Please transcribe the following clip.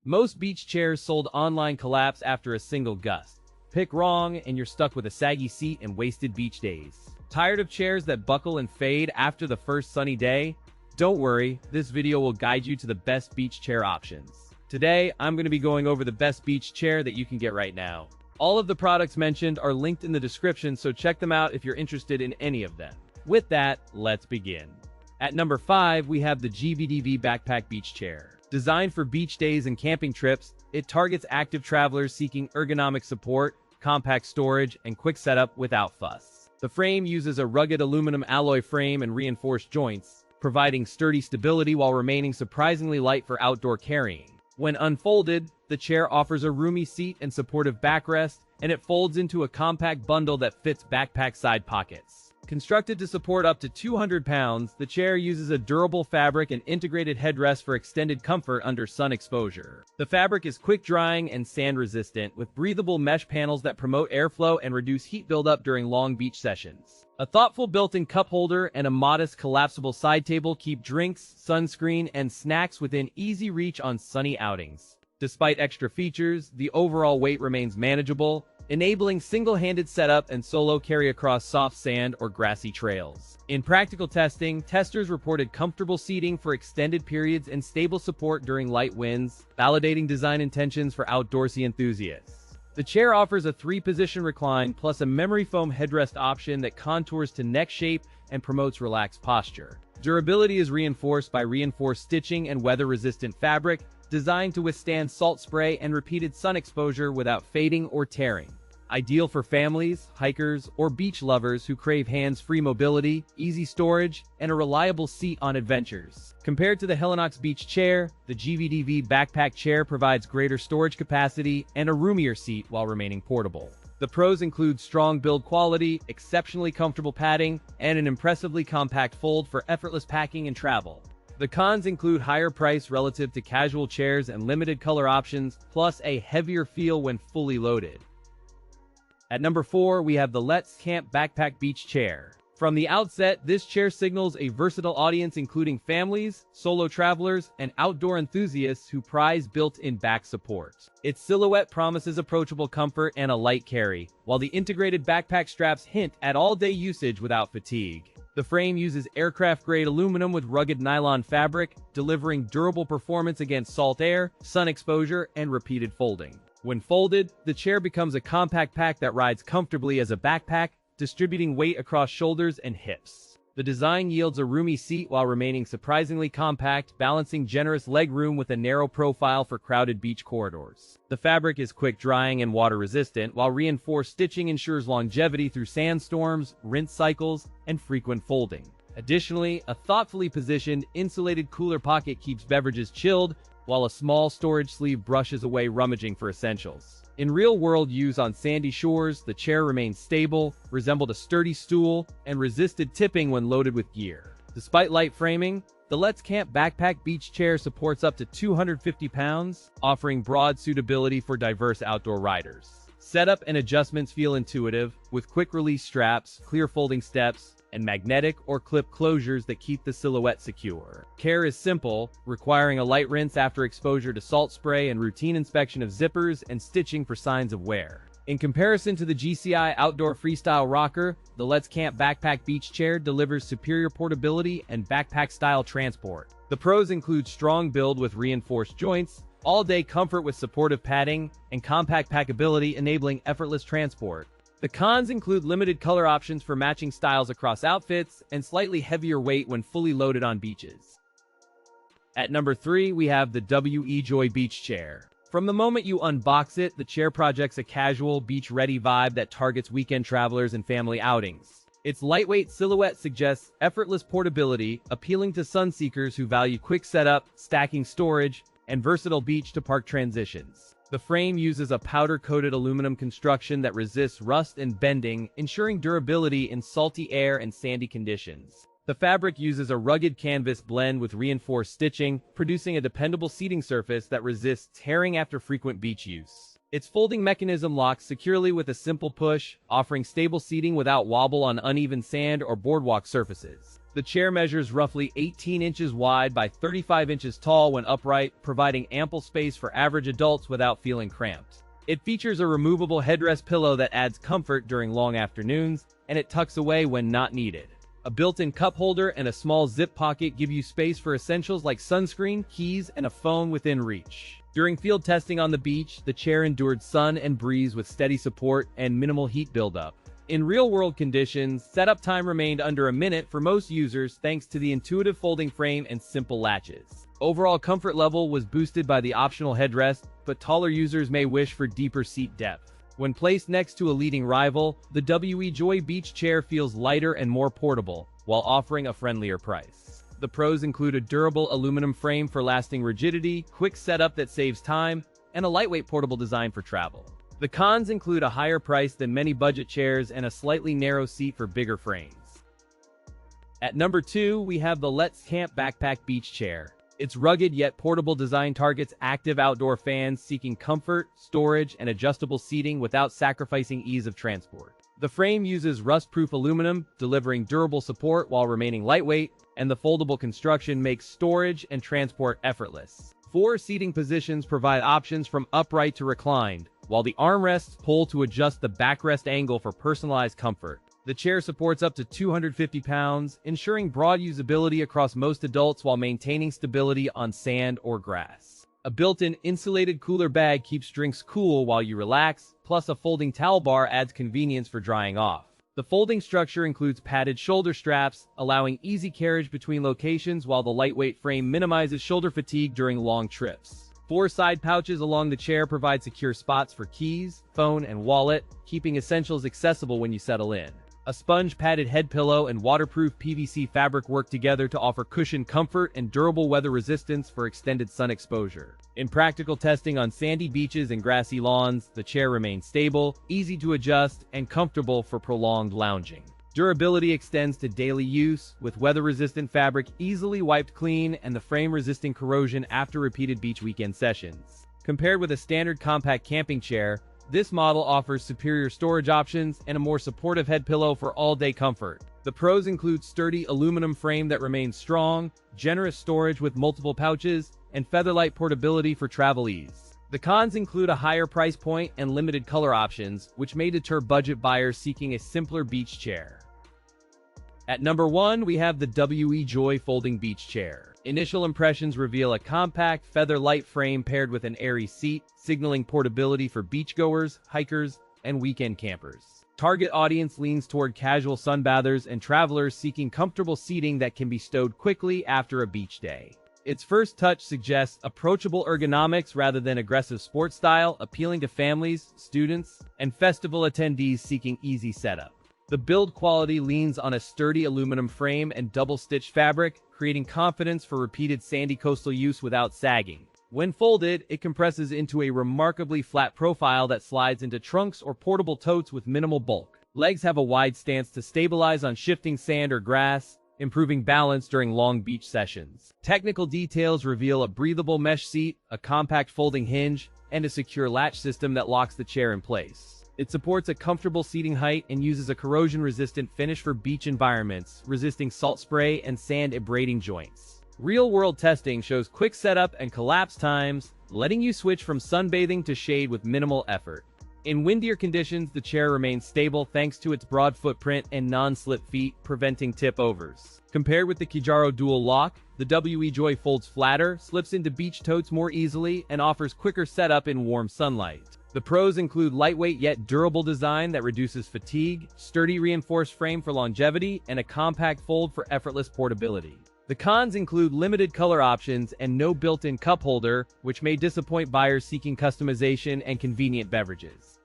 Most beach chairs sold online collapse after a single gust. Pick wrong, and you're stuck with a saggy seat and wasted beach days. Tired of chairs that buckle and fade after the first sunny day? Don't worry, this video will guide you to the best beach chair options. Today, I'm going to be going over the best beach chair that you can get right now. All of the products mentioned are linked in the description, so check them out if you're interested in any of them. With that, let's begin. At number 5, we have the GVDV Backpack Beach Chair. Designed for beach days and camping trips, it targets active travelers seeking ergonomic support, compact storage, and quick setup without fuss. The frame uses a rugged aluminum alloy frame and reinforced joints, providing sturdy stability while remaining surprisingly light for outdoor carrying. When unfolded, the chair offers a roomy seat and supportive backrest, and it folds into a compact bundle that fits backpack side pockets. Constructed to support up to 200 pounds, the chair uses a durable fabric and integrated headrest for extended comfort under sun exposure. The fabric is quick-drying and sand-resistant, with breathable mesh panels that promote airflow and reduce heat buildup during long beach sessions. A thoughtful built-in cup holder and a modest collapsible side table keep drinks, sunscreen, and snacks within easy reach on sunny outings. Despite extra features, the overall weight remains manageable, enabling single-handed setup and solo carry across soft sand or grassy trails. In practical testing, testers reported comfortable seating for extended periods and stable support during light winds, validating design intentions for outdoorsy enthusiasts. The chair offers a 3-position recline plus a memory foam headrest option that contours to neck shape and promotes relaxed posture. Durability is reinforced by reinforced stitching and weather-resistant fabric, designed to withstand salt spray and repeated sun exposure without fading or tearing. Ideal for families, hikers, or beach lovers who crave hands-free mobility, easy storage, and a reliable seat on adventures. Compared to the Helinox Beach Chair, the GVDV Backpack Chair provides greater storage capacity and a roomier seat while remaining portable. The pros include strong build quality, exceptionally comfortable padding, and an impressively compact fold for effortless packing and travel. The cons include higher price relative to casual chairs and limited color options, plus a heavier feel when fully loaded. At number 4, we have the Let's Camp Backpack Beach Chair. From the outset, this chair signals a versatile audience including families, solo travelers, and outdoor enthusiasts who prize built-in back support. Its silhouette promises approachable comfort and a light carry, while the integrated backpack straps hint at all-day usage without fatigue. The frame uses aircraft-grade aluminum with rugged nylon fabric, delivering durable performance against salt air, sun exposure, and repeated folding. When folded, the chair becomes a compact pack that rides comfortably as a backpack, distributing weight across shoulders and hips. The design yields a roomy seat while remaining surprisingly compact, balancing generous leg room with a narrow profile for crowded beach corridors. The fabric is quick-drying and water-resistant, while reinforced stitching ensures longevity through sandstorms, rinse cycles, and frequent folding. Additionally, a thoughtfully positioned, insulated cooler pocket keeps beverages chilled, while a small storage sleeve brushes away rummaging for essentials. In real-world use on sandy shores, the chair remains stable, resembled a sturdy stool, and resisted tipping when loaded with gear. Despite light framing, the Let's Camp Backpack Beach Chair supports up to 250 pounds, offering broad suitability for diverse outdoor riders. Setup and adjustments feel intuitive, with quick-release straps, clear folding steps, and magnetic or clip closures that keep the silhouette secure. Care is simple, requiring a light rinse after exposure to salt spray and routine inspection of zippers and stitching for signs of wear. In comparison to the GCI Outdoor Freestyle Rocker, the Let's Camp Backpack Beach Chair delivers superior portability and backpack-style transport. The pros include strong build with reinforced joints, all-day comfort with supportive padding, and compact packability enabling effortless transport. The cons include limited color options for matching styles across outfits and slightly heavier weight when fully loaded on beaches. At number 3, we have the WEJOY Beach Chair. From the moment you unbox it, the chair projects a casual, beach-ready vibe that targets weekend travelers and family outings. Its lightweight silhouette suggests effortless portability, appealing to sun seekers who value quick setup, stacking storage, and versatile beach-to-park transitions. The frame uses a powder-coated aluminum construction that resists rust and bending, ensuring durability in salty air and sandy conditions. The fabric uses a rugged canvas blend with reinforced stitching, producing a dependable seating surface that resists tearing after frequent beach use. Its folding mechanism locks securely with a simple push, offering stable seating without wobble on uneven sand or boardwalk surfaces. The chair measures roughly 18 inches wide by 35 inches tall when upright, providing ample space for average adults without feeling cramped. It features a removable headrest pillow that adds comfort during long afternoons, and it tucks away when not needed. A built-in cup holder and a small zip pocket give you space for essentials like sunscreen, keys, and a phone within reach. During field testing on the beach, the chair endured sun and breeze with steady support and minimal heat buildup. In real-world conditions, setup time remained under a minute for most users thanks to the intuitive folding frame and simple latches. Overall comfort level was boosted by the optional headrest, but taller users may wish for deeper seat depth. When placed next to a leading rival, the WEJOY Beach Chair feels lighter and more portable, while offering a friendlier price. The pros include a durable aluminum frame for lasting rigidity, quick setup that saves time, and a lightweight portable design for travel. The cons include a higher price than many budget chairs and a slightly narrow seat for bigger frames. At number 2, we have the Let's Camp Backpack Beach Chair. Its rugged yet portable design targets active outdoor fans seeking comfort, storage, and adjustable seating without sacrificing ease of transport. The frame uses rust-proof aluminum, delivering durable support while remaining lightweight, and the foldable construction makes storage and transport effortless. 4 seating positions provide options from upright to reclined, while the armrests pull to adjust the backrest angle for personalized comfort. The chair supports up to 250 pounds, ensuring broad usability across most adults while maintaining stability on sand or grass. A built-in insulated cooler bag keeps drinks cool while you relax, plus a folding towel bar adds convenience for drying off. The folding structure includes padded shoulder straps, allowing easy carriage between locations while the lightweight frame minimizes shoulder fatigue during long trips. 4 side pouches along the chair provide secure spots for keys, phone, and wallet, keeping essentials accessible when you settle in. A sponge-padded head pillow and waterproof PVC fabric work together to offer cushioned comfort and durable weather resistance for extended sun exposure. In practical testing on sandy beaches and grassy lawns, the chair remains stable, easy to adjust, and comfortable for prolonged lounging. Durability extends to daily use, with weather-resistant fabric easily wiped clean and the frame resisting corrosion after repeated beach weekend sessions. Compared with a standard compact camping chair, this model offers superior storage options and a more supportive head pillow for all-day comfort. The pros include sturdy aluminum frame that remains strong, generous storage with multiple pouches, and featherlight portability for travel ease. The cons include a higher price point and limited color options, which may deter budget buyers seeking a simpler beach chair. At number 1, we have the WEJOY Folding Beach Chair. Initial impressions reveal a compact, feather-light frame paired with an airy seat, signaling portability for beachgoers, hikers, and weekend campers. Target audience leans toward casual sunbathers and travelers seeking comfortable seating that can be stowed quickly after a beach day. Its first touch suggests approachable ergonomics rather than aggressive sports style, appealing to families, students, and festival attendees seeking easy setup. The build quality leans on a sturdy aluminum frame and double-stitched fabric, creating confidence for repeated sandy coastal use without sagging. When folded, it compresses into a remarkably flat profile that slides into trunks or portable totes with minimal bulk. Legs have a wide stance to stabilize on shifting sand or grass, improving balance during long beach sessions. Technical details reveal a breathable mesh seat, a compact folding hinge, and a secure latch system that locks the chair in place. It supports a comfortable seating height and uses a corrosion-resistant finish for beach environments, resisting salt spray and sand abrading joints. Real-world testing shows quick setup and collapse times, letting you switch from sunbathing to shade with minimal effort. In windier conditions, the chair remains stable thanks to its broad footprint and non-slip feet, preventing tip-overs. Compared with the Kijaro Dual Lock, the WEJOY folds flatter, slips into beach totes more easily, and offers quicker setup in warm sunlight. The pros include lightweight yet durable design that reduces fatigue, sturdy reinforced frame for longevity, and a compact fold for effortless portability. The cons include limited color options and no built-in cup holder, which may disappoint buyers seeking customization and convenient beverages.